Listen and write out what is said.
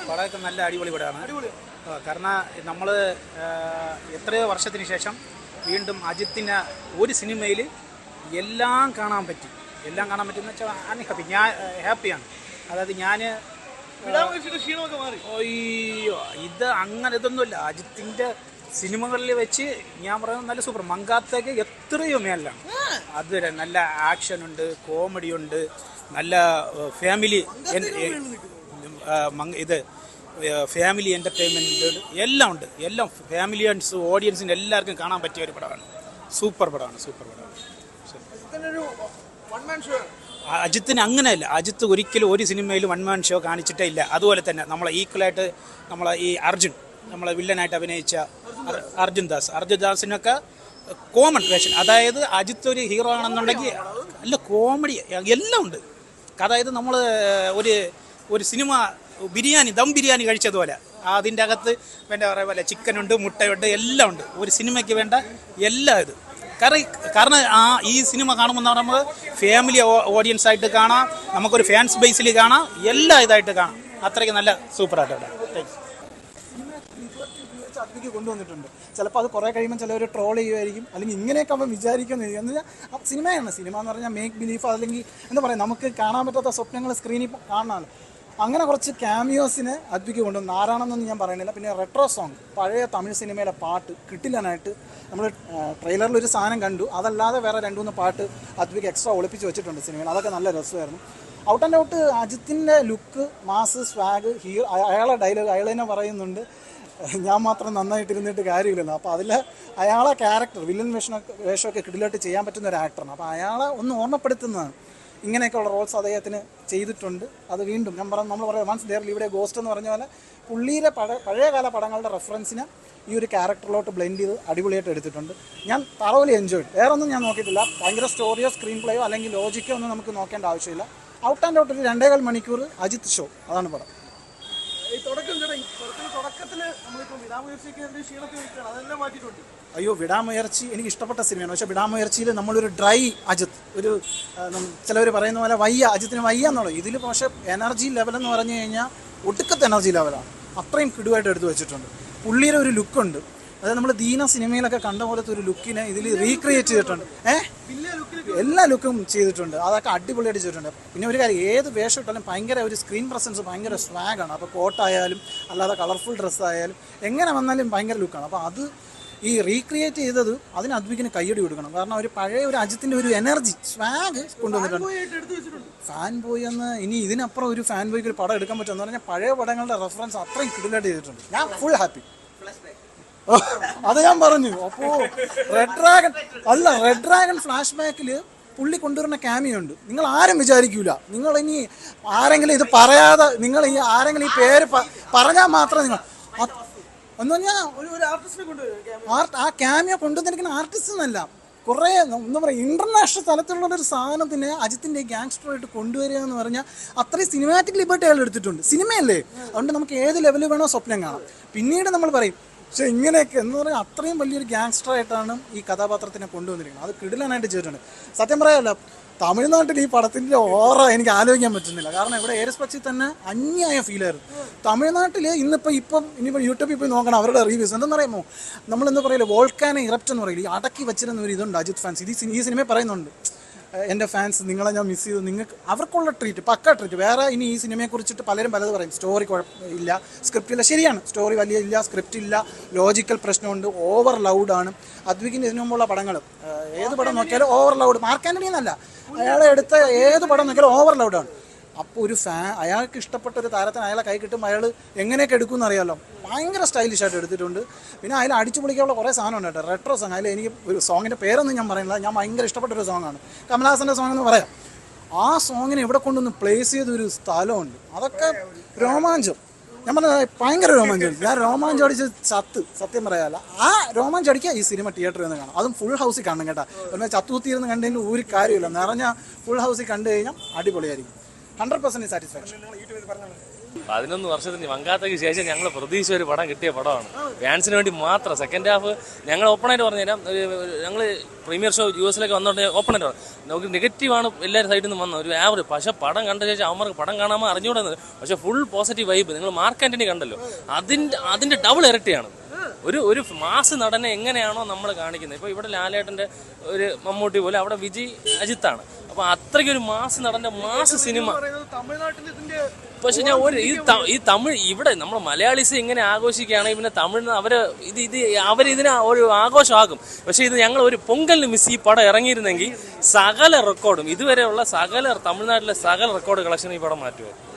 പടമൊക്കെ നല്ല അടിപൊളി പടമാണ്. കാരണം നമ്മൾ എത്രയോ വർഷത്തിന് ശേഷം വീണ്ടും അജിത്തിന് ഒരു സിനിമയിൽ എല്ലാം കാണാൻ പറ്റി. എല്ലാം കാണാൻ പറ്റുമെന്ന് വെച്ചാൽ അൺഹാപ്പി. ഞാൻ ഹാപ്പിയാണ്. അതായത് ഞാൻ അയ്യോ ഇത് അങ്ങനെ ഇതൊന്നുമില്ല. അജിത്തിൻ്റെ സിനിമകളിൽ വെച്ച് ഞാൻ പറയുന്നത് നല്ല സൂപ്പർ. മങ്കാത്തേക്ക് എത്രയോ മേലാണ്. അത് നല്ല ആക്ഷനുണ്ട്, കോമഡി ഉണ്ട്, നല്ല ഫാമിലി ഇത് ഫാമിലി എൻ്റർടൈൻമെൻറ്റ് എല്ലാം ഉണ്ട്. എല്ലാം ഫാമിലി ആൻഡ് ഓഡിയൻസിന് എല്ലാവർക്കും കാണാൻ പറ്റിയ ഒരു പടമാണ്. സൂപ്പർ പടമാണ്. അജിത്തിന് അങ്ങനെയല്ല. അജിത്ത് ഒരിക്കലും ഒരു സിനിമയിൽ വൺ മാൻ ഷോ കാണിച്ചിട്ടേ ഇല്ല. അതുപോലെ തന്നെ നമ്മളെ ഈക്വലായിട്ട് നമ്മളെ ഈ അർജുൻ, നമ്മളെ വില്ലനായിട്ട് അഭിനയിച്ച അർജുൻ ദാസിനൊക്കെ കോമൺ വേഷൻ. അതായത് അജിത്ത് ഒരു ഹീറോ ആണെന്നുണ്ടെങ്കിൽ നല്ല കോമഡി എല്ലാം ഉണ്ട്. അതായത് നമ്മൾ ഒരു സിനിമ ബിരിയാണി ദം ബിരിയാണി കഴിച്ചതുപോലെ അതിൻ്റെ അകത്ത് എന്താ പറയുക പോലെ ചിക്കനുണ്ട്, മുട്ടയുണ്ട്, എല്ലാം ഉണ്ട്. ഒരു സിനിമയ്ക്ക് വേണ്ട എല്ലാം ഇത്. കാരണം ഈ സിനിമ കാണുമ്പോൾ നമ്മൾ ഫാമിലി ഓഡിയൻസ് ആയിട്ട് കാണാം, നമുക്കൊരു ഫാൻസ് ബേസിൽ കാണാം, എല്ലാ ഇതായിട്ട് കാണാം. അത്രയ്ക്ക് നല്ല സൂപ്പറായിട്ട് അതിലേക്ക് കൊണ്ടുവന്നിട്ടുണ്ട്. ചിലപ്പോൾ അത് കുറേ കഴിയുമ്പോൾ ചിലവർ ട്രോൾ ചെയ്യുമായിരിക്കും, അല്ലെങ്കിൽ ഇങ്ങനെയൊക്കെ അവൻ വിചാരിക്കുന്നു. എന്ന് വെച്ചാൽ സിനിമയാണ്. സിനിമ എന്ന് പറഞ്ഞാൽ മേക്ക് ബിലീഫ്, അല്ലെങ്കിൽ എന്താ പറയുക, നമുക്ക് കാണാൻ പറ്റാത്ത സ്വപ്നങ്ങൾ സ്ക്രീനിൽ കാണാമല്ലോ. അങ്ങനെ കുറച്ച് ക്യാമിയോസിനെ അദ്വിക്ക് കൊണ്ടുവന്നു. ആരാണെന്നൊന്നും ഞാൻ പറയുന്നില്ല. പിന്നെ റെട്രോ സോങ്, പഴയ തമിഴ് സിനിമയിലെ പാട്ട് കിട്ടില്ലാനായിട്ട് നമ്മൾ ട്രെയിലറിൽ ഒരു സാധനം കണ്ടു. അതല്ലാതെ വേറെ 2-3 പാട്ട് അദ്വിക്ക് എക്സ്ട്രാ ഒളിപ്പിച്ച് വെച്ചിട്ടുണ്ട് സിനിമയിൽ. അതൊക്കെ നല്ല രസമായിരുന്നു. ഔട്ട് ആൻഡ് ഔട്ട് അജിത്തിൻ്റെ ലുക്ക്, മാസ്, സ്വാഗ്, ഹീറോ, അയാളെ ഡയലോഗ് അയാൾ തന്നെ പറയുന്നുണ്ട്, ഞാൻ മാത്രം നന്നായിട്ടിരുന്നിട്ട് കാര്യമില്ലല്ലോ. അപ്പോൾ അതിൽ അയാളെ ക്യാരക്ടർ വില്ലൻ വേഷമൊക്കെ കിടിലായിട്ട് ചെയ്യാൻ പറ്റുന്ന ഒരു ആക്ടറാണ്. അപ്പോൾ അയാളെ ഒന്ന് ഓർമ്മപ്പെടുത്തുന്നതാണ്. ഇങ്ങനെയൊക്കെയുള്ള റോൾസ് അദ്ദേഹത്തിന് ചെയ്തിട്ടുണ്ട്. അത് വീണ്ടും നമ്മൾ പറയാം വൺസ് ദെയർ ഇവിടെ ഗോസ്റ്റ് എന്ന് പറഞ്ഞ പോലെ പുള്ളിയുടെ പഴയകാല പടങ്ങളുടെ റെഫറൻസിനെ ഈ ഒരു ക്യാരക്ടറിലോട്ട് ബ്ലെൻഡ് ചെയ്ത് അടിപൊളിയായിട്ട് എടുത്തിട്ടുണ്ട്. ഞാൻ തറവലി എൻജോയ്. വേറെ ഒന്നും ഞാൻ നോക്കിയിട്ടില്ല. ഭയങ്കര സ്റ്റോറിയോ സ്ക്രീൻ പ്ലേയോ അല്ലെങ്കിൽ ലോജിക്കോ ഒന്നും നമുക്ക് നോക്കേണ്ട ആവശ്യമില്ല. ഔട്ട് ആൻഡ് ഔട്ട് ഒരു 2.25 മണിക്കൂർ അജിത്ത് ഷോ. അതാണ് പടം. അയ്യോ വിടാമുയർച്ചി എനിക്ക് ഇഷ്ടപ്പെട്ട സിനിമയാണ്. പക്ഷേ വിടാമുയർച്ചിയിൽ നമ്മളൊരു ഡ്രൈ അജിത്ത്, ഒരു ചിലവർ പറയുന്ന പോലെ വയ്യ, അജിത്തിന് വയ്യ എന്നുള്ളത്. ഇതിൽ പക്ഷേ എനർജി ലെവൽ എന്ന് പറഞ്ഞു കഴിഞ്ഞാൽ ഒടുക്കത്തെ എനർജി ലെവലാണ്. അത്രയും കിടുവായിട്ട് എടുത്തു വെച്ചിട്ടുണ്ട്. പുള്ളിയുടെ ഒരു ലുക്കുണ്ട്, അതായത് നമ്മൾ ദീന സിനിമയിലൊക്കെ കണ്ട പോലത്തെ ഒരു ലുക്കിനെ ഇതിൽ റീക്രിയേറ്റ് ചെയ്തിട്ടുണ്ട്. എല്ലാ ലുക്കും ചെയ്തിട്ടുണ്ട്. അതൊക്കെ അടിപൊളിയായിട്ട് ചെയ്തിട്ടുണ്ട്. പിന്നെ ഒരു കാര്യം, ഏത് വേഷം ഇട്ടാലും ഭയങ്കര ഒരു സ്ക്രീൻ പ്രസൻസ്, ഭയങ്കര സ്വാഗാണ്. അപ്പോൾ കോട്ടായാലും അല്ലാതെ കളർഫുൾ ഡ്രസ്സായാലും എങ്ങനെ വന്നാലും ഭയങ്കര ലുക്കാണ്. അപ്പോൾ അത് ഈ റീക്രിയേറ്റ് ചെയ്തത് അതിന് അദ്വിക്കിന് കയ്യടി കൊടുക്കണം. കാരണം ഒരു പഴയ ഒരു അജിത്തിൻ്റെ ഒരു എനർജി, സ്വാഗ് കൊണ്ടുവന്നിട്ടുണ്ട്. ഫാൻ ബോയ് എന്ന് ഇനി ഇതിനപ്പുറം ഒരു ഫാൻ ബോയ്ക്ക് ഒരു പടം എടുക്കാൻ പറ്റുമെന്ന് പറഞ്ഞാൽ പഴയ പടങ്ങളുടെ റെഫറൻസ് അത്രയും കിടിലായിട്ട് ചെയ്തിട്ടുണ്ട്. ഞാൻ ഫുൾ ഹാപ്പി. അത് ഞാൻ പറഞ്ഞു. അപ്പോൾ റെഡ് ഡ്രാഗൺ ഫ്ലാഷ് ബാക്കിൽ പുള്ളി കൊണ്ടുവരുന്ന ക്യാമിയുണ്ട്. നിങ്ങൾ ആരും വിചാരിക്കൂല. നിങ്ങൾ ഇനി ആരെങ്കിലും ഇത് പറയാതെ നിങ്ങൾ ഈ ആരെങ്കിലും ഈ പേര് പറഞ്ഞാൽ മാത്രം നിങ്ങൾ എന്ന് പറഞ്ഞാൽ ആ ക്യാമിയ കൊണ്ടുവന്നിരിക്കുന്ന ആർട്ടിസ്റ്റ് എന്നല്ല, കുറേ എന്താ പറയുക ഇൻ്റർനാഷണൽ തലത്തിലുള്ളൊരു സാധനത്തിനെ അജിത്തിൻ്റെ ഗാങ്സ്റ്ററായിട്ട് കൊണ്ടുവരിക എന്ന് പറഞ്ഞാൽ അത്രയും സിനിമാറ്റിക് ലിബർട്ടി അയാൾ എടുത്തിട്ടുണ്ട്. സിനിമയല്ലേ, അതുകൊണ്ട് നമുക്ക് ഏത് ലെവലിൽ വേണോ സ്വപ്നം കാണാം. പിന്നീട് നമ്മൾ പറയും പക്ഷേ ഇങ്ങനെയൊക്കെ എന്ന് പറഞ്ഞാൽ അത്രയും വലിയൊരു ഗാങ്സ്റ്ററായിട്ടാണ് ഈ കഥാപാത്രത്തിനെ കൊണ്ടുവന്നിരിക്കുന്നത്. അത് കിടിലനായിട്ട് ചെയ്തിട്ടുണ്ട്. സത്യം പറയാമല്ല, തമിഴ്നാട്ടിൽ ഈ പടത്തിൻ്റെ ഓറ എനിക്ക് ആലോചിക്കാൻ പറ്റുന്നില്ല. കാരണം ഇവിടെ ഏരസ് പക്ഷി തന്നെ അന്യായ ഫീലായിരുന്നു. തമിഴ്നാട്ടിൽ ഇനിയിപ്പോൾ യൂട്യൂബിൽ പോയി നോക്കണം അവരുടെ റിവ്യൂസ്. എന്തെന്ന് പറയുമ്പോൾ നമ്മളെന്താ പറയില്ല, വോൾക്കാനെ ഇറപ്റ്റ് എന്ന് പറയില്ല, ഈ അടക്കി വെച്ചിരുന്ന ഒരു ഇതുണ്ട് അജിത് ഫാൻസ്. ഈ സിനിമയിൽ പറയുന്നുണ്ട്, എൻ്റെ ഫാൻസ് നിങ്ങളെ ഞാൻ മിസ് ചെയ്തു, നിങ്ങൾക്ക് അവർക്കുള്ള ട്രീറ്റ്, പക്ക ട്രീറ്റ്. വേറെ ഇനി ഈ സിനിമയെക്കുറിച്ചിട്ട് പലരും പലത് പറയും, സ്റ്റോറി കുഴപ്പമില്ല, സ്ക്രിപ്റ്റ് ഇല്ല. ശരിയാണ്, സ്റ്റോറി വലിയ ഇല്ല, സ്ക്രിപ്റ്റ് ഇല്ല, ലോജിക്കൽ പ്രശ്നമുണ്ട്, ഓവർ ലൗഡാണ്. അദ്വിക്കിൻ്റെ ഇതിനു മുമ്പുള്ള പടങ്ങൾ ഏത് പടം നോക്കിയാലും ഓവർ ലൗഡ്. മാർക്ക് ആൻ്റണി എന്നല്ല, അയാളെ എടുത്ത ഏത് പടം നോക്കിയാലും ഓവർ ലൗഡാണ്. അപ്പോൾ ഒരു അയാൾക്ക് ഇഷ്ടപ്പെട്ട ഒരു താരത്തിന് അയാളെ കൈ കിട്ടുമ്പോൾ അയാൾ എങ്ങനെയൊക്കെ എടുക്കുമെന്ന് അറിയാമല്ലോ. ഭയങ്കര സ്റ്റൈലിഷായിട്ട് എടുത്തിട്ടുണ്ട്. പിന്നെ അതിൽ അടിച്ചു പൊളിക്കാനുള്ള കുറേ സാധനം ഉണ്ട് കേട്ടോ. റെട്രോ സോങ്, അതിൽ എനിക്ക് ഒരു സോങ്ങിൻ്റെ പേരൊന്നും ഞാൻ പറയുന്നില്ല, ഞാൻ ഭയങ്കര ഇഷ്ടപ്പെട്ടൊരു സോങ്ങാണ്, കമലഹാസൻ്റെ സോങ് എന്ന് പറയാം. ആ സോങ്ങിനെ ഇവിടെ കൊണ്ടൊന്ന് പ്ലേസ് ചെയ്തൊരു സ്ഥലമുണ്ട്. അതൊക്കെ രോമാഞ്ചം. ഞാൻ പറഞ്ഞത് ഭയങ്കര രോമാഞ്ചം. ഞാൻ രോമാഞ്ചം അടിച്ച് സത്യം പറയാമല്ല. ആ രോമാഞ്ചം അടിക്കുക ഈ സിനിമ തിയേറ്ററിൽ നിന്ന് കാണാം. അതും ഫുൾ ഹൗസിൽ കാണണം കേട്ടോ. പിന്നെ ചത്തുകുത്തിയിരുന്ന് കണ്ടതിന് ഒരു കാര്യമില്ല. നിറഞ്ഞ ഫുൾ ഹൗസിൽ കണ്ടു കഴിഞ്ഞാൽ അടിപൊളിയായിരിക്കും. 100% സാറ്റിസ്ഫാക്ഷൻ. 11 വർഷത്തിന് മങ്കാത്തയ്ക്ക് ശേഷം ഞങ്ങൾ പ്രതീക്ഷ ഒരു പടം കിട്ടിയ പടമാണ്. ഫാൻസിന് വേണ്ടി മാത്രം. സെക്കൻഡ് ഹാഫ് ഞങ്ങൾ ഓപ്പണായിട്ട് പറഞ്ഞുതരാം. ഞങ്ങൾ പ്രീമിയർ ഷോ US-ലേക്ക് വന്നോണ്ട് ഓപ്പണായിട്ട് പറഞ്ഞു, നമുക്ക് നെഗറ്റീവാണ് എല്ലാവരും സൈഡിൽ നിന്ന് വന്നത്, ഒരു ആവറേജ്. പക്ഷേ പടം കണ്ട ശേഷം അവന്മാർക്ക് പടം കാണാமல் അറിഞ്ഞുകൂടുന്നത്. പക്ഷേ ഫുൾ പോസിറ്റീവ് വൈബ്. നിങ്ങൾ മാർക്ക് ആന്റണി കണ്ടല്ലോ, അതിന്റെ ഡബിൾ ഇരട്ടിയാണ്. ഒരു മാസ് നടനെ എങ്ങനെയാണോ നമ്മൾ കാണിക്കുന്നത്. ഇപ്പോൾ ഇവിടെ ലാലേട്ടൻ്റെ ഒരു മമ്മൂട്ടി പോലെ അവിടെ വിജയ് അജിത്താണ്. അപ്പോൾ അത്രയ്ക്കൊരു മാസ് നടൻ്റെ മാസ് സിനിമ. പക്ഷെ ഞാൻ ഈ തമിഴ് ഇവിടെ നമ്മൾ മലയാളീസ് എങ്ങനെ ആഘോഷിക്കുകയാണെങ്കിൽ പിന്നെ തമിഴ് അവരിതിനെ ഒരു ആഘോഷമാകും. പക്ഷെ ഇത് ഞങ്ങൾ ഒരു പൊങ്കലിന് മിസ് ഈ പടം ഇറങ്ങിയിരുന്നെങ്കിൽ സകല റെക്കോർഡും ഇതുവരെയുള്ള തമിഴ്നാട്ടിലെ സകല റെക്കോർഡ് കളക്ഷൻ ഈ പടം മാറ്റുമായിരുന്നു.